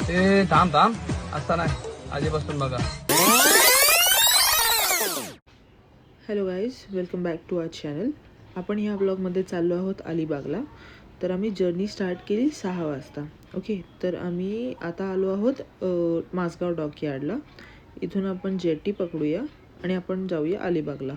ए थांब थांब, असता नाही आधीपासून बघा. Hello guys, welcome back to our channel. आपण ह्या ब्लॉगमध्ये चाललो आहोत अलिबागला. तर आम्ही जर्नी स्टार्ट केली 6 वाजता. ओके, तर आम्ही आता आलो आहोत मासगाव डॉकयार्डला. इथून आपण जेटी पकडूया आणि आपण जाऊया अलिबागला.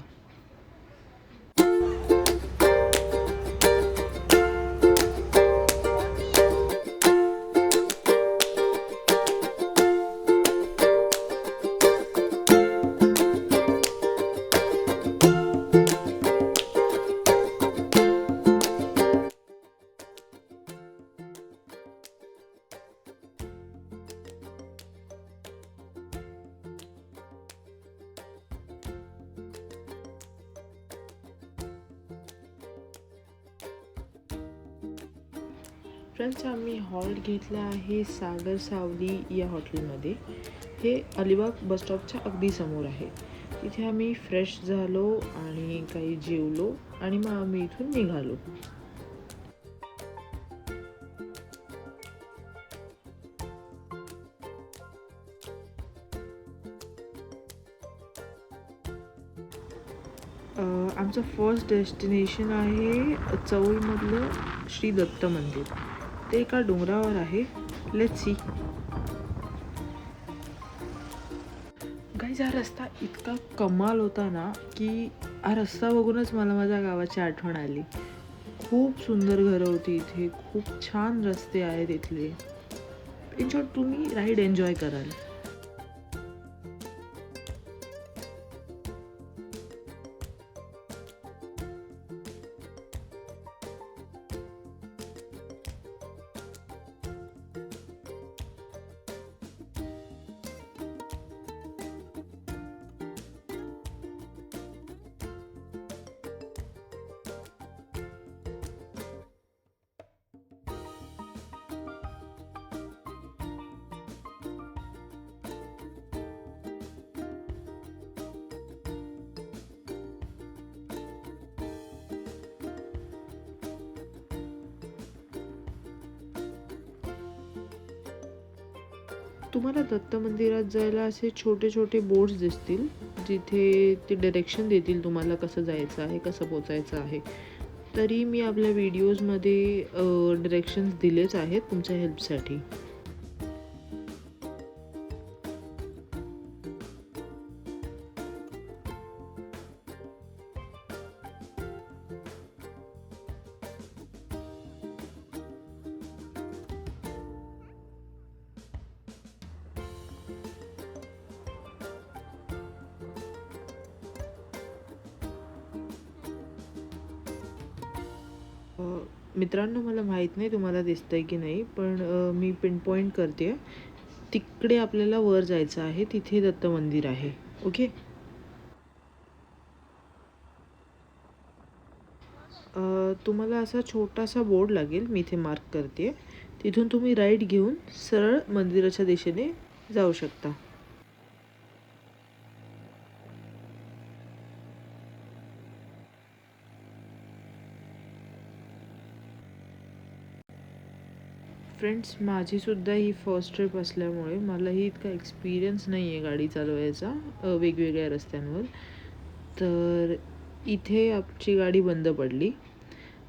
फ्रेंड्स, आम्ही हॉल्ट घेतला आहे सागर सावली या हॉटेलमध्ये. हे अलिबाग बसस्टॉपच्या अगदी समोर आहे. तिथे आम्ही फ्रेश झालो आणि काही जेवलो आणि मग आम्ही इथून निघालो. आमचं फर्स्ट डेस्टिनेशन आहे चौलमधलं श्री दत्त मंदिर. ते एका डोंगरावर आहे. Let's see. गाईज, हा रस्ता इतका कमाल होता ना की हा रस्ता बघूनच मला माझ्या गावाची आठवण आली. खूप सुंदर घरं होती इथे, खूप छान रस्ते आहेत इथले. इन शॉर्ट, तुम्ही राईड एन्जॉय कराल. तुम्हाला दत्त मंदिरात जायला असे छोटे छोटे बोर्ड्स दिसतील, जिथे ते डायरेक्शन देतील तुम्हाला कसं जायचं आहे, कसं पोचायचं आहे. तरी मी आपल्या व्हिडिओजमध्ये डायरेक्शन्स दिलेच आहेत तुमच्या हेल्पसाठी. मित्रांनो, मला माहीत नाही तुम्हाला दिसतंय की नाही, पण मी पिनपॉईंट करते. तिकडे आपल्याला वर जायचं आहे, तिथे दत्त मंदिर आहे. ओके, तुम्हाला असा छोटासा बोर्ड लागेल, मी इथे मार्क करते. तिथून तुम्ही राईट घेऊन सरळ मंदिराच्या दिशेने जाऊ शकता. फ्रेंड्स, माझीसुद्धा ही फर्स्ट ट्रिप असल्यामुळे मलाही इतका एक्सपिरियन्स नाही आहे गाडी चालवायचा वेगवेगळ्या रस्त्यांवर. तर इथे आमची गाडी बंद पडली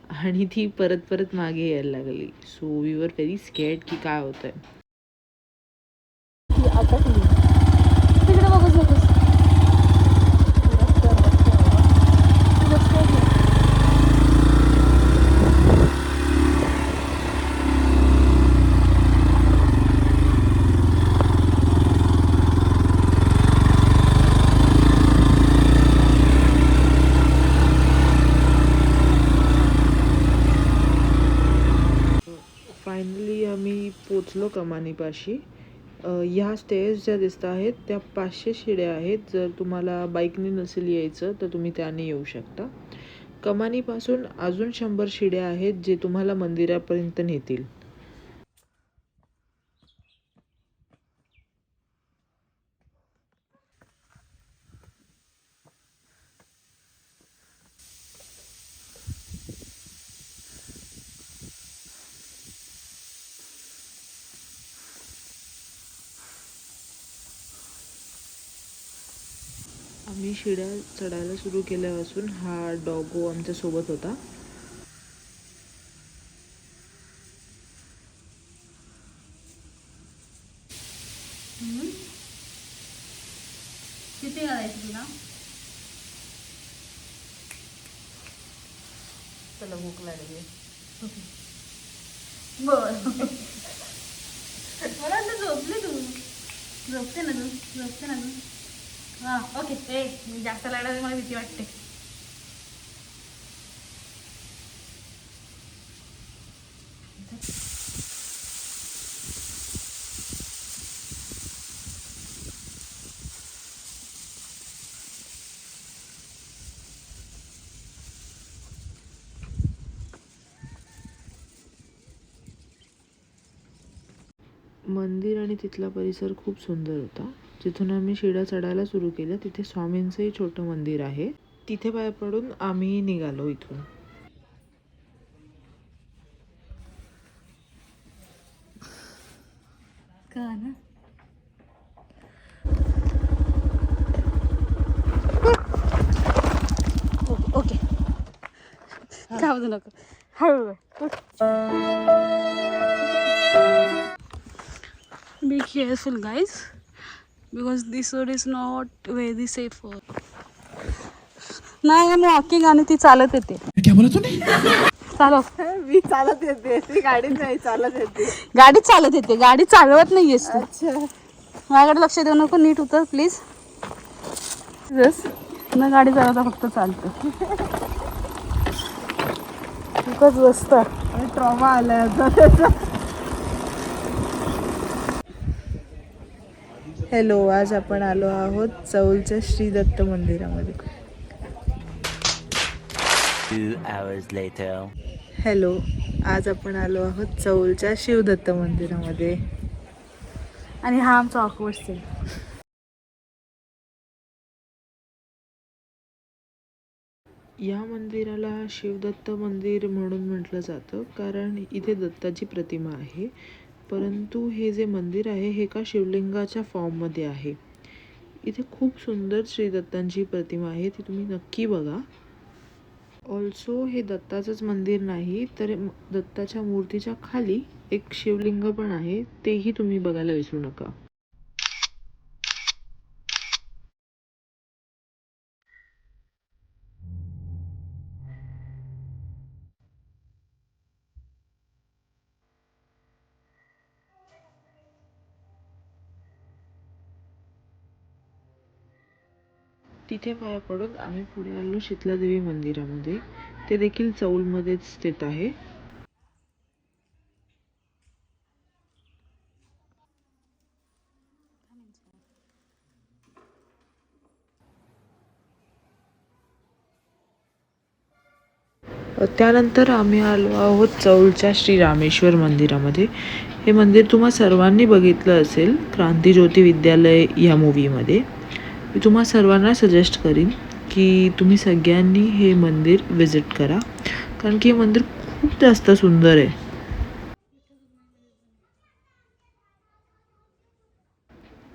आणि ती परत परत मागे यायला लागली. So we were very scared की काय होतं आहे. फायनली आम्ही पोचलो कमानीपाशी. ह्या स्टेअर्स ज्या दिसत आहेत त्या 500 शिड्या आहेत. जर तुम्हाला बाईकने नसेल यायचं तर तुम्ही त्याने येऊ शकता. कमानीपासून अजून 100 शिड्या आहेत जे तुम्हाला मंदिरापर्यंत नेतील. आम्ही शिड्या चढायला सुरू केल्यापासून हा डॉगो आमच्या सोबत होता. किती घालायचं तुला? त्याला भूक लागली. बर मला वाटलं झोपली तू. झोपते ना तू. हा ओके. मी जास्त लागला मला भीती वाटते. मंदिर आणि तिथला परिसर खूप सुंदर होता. जिथून आम्ही शिड्या चढायला सुरू केल्या तिथे स्वामींचंही छोटं मंदिर आहे. तिथे पाय पडून आम्ही निघालो इथून. का ना ओके. थांबू नको. हळू. Be careful guys because this road is not very safe for. नाही आम्ही वॉकिंग आणि ती चालत येते. क्या बोला तूने? चालव. मी चालत येते, ती गाडी नाही चालत येते. गाडी चालत येते, गाडी चालवत नाहीयेस तू. अच्छा, माझ्याकडे लक्ष देऊ नको. नीट उतर प्लीज. ना गाडी चालवता फक्त चालतं. खूपच मस्त. ट्रॉमा आलाय आता. हॅलो, आज आपण आलो आहोत चौलच्या श्री दत्त मंदिरामध्ये. 2 hours later. हॅलो, आज आपण आलो आहोत चौलच्या शिवदत्त मंदिरामध्ये. आणि हा आमचा ऑकवर्ड सीन. या मंदिराला शिवदत्त मंदिर म्हणून म्हटलं जातं कारण इथे दत्ताची प्रतिमा आहे. परंतु हे जे मंदिर आहे हे एका शिवलिंगाच्या फॉर्ममध्ये आहे. इथे खूप सुंदर श्री दत्तांची प्रतिमा आहे, ती तुम्ही नक्की बघा. ऑल्सो हे दत्ताचंच मंदिर नाही तर दत्ताच्या मूर्तीच्या खाली एक शिवलिंग पण आहे, तेही तुम्ही बघायला विसरू नका. तिथे पाया पडून आम्ही पुढे आलो शीतलादेवी मंदिरामध्ये. ते देखील चौलमध्येच स्थित आहे. त्यानंतर आम्ही आलो आहोत चौलच्या श्री रामेश्वर मंदिरामध्ये. हे मंदिर तुम्हा सर्वांनी बघितलं असेल क्रांतिज्योती विद्यालय या मूवीमध्ये. मी तुम्हा सर्वांना सजेस्ट करीन की तुम्ही सगळ्यांनी हे मंदिर विजिट करा कारण की हे मंदिर खूप जास्त सुंदर आहे.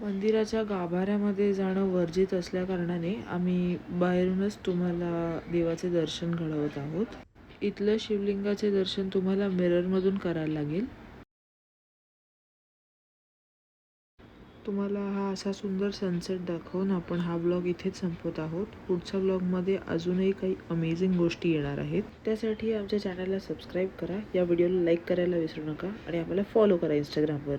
मंदिराच्या गाभाऱ्यामध्ये जाणं वर्जित असल्याकारणाने आम्ही बाहेरूनच तुम्हाला देवाचे दर्शन घडवत आहोत. इथलं शिवलिंगाचे दर्शन तुम्हाला मिररमधून करायला लागेल. तुम्हाला हा असा सुंदर सनसेट दाखवून आपण हा ब्लॉग इथेच संपवत आहोत. पुढच्या ब्लॉगमध्ये अजूनही काही अमेझिंग गोष्टी येणार आहेत. त्यासाठी आमच्या चॅनलला सबस्क्राईब करा, या व्हिडिओला लाईक करायला विसरू नका आणि आम्हाला फॉलो करा इंस्टाग्रामवर.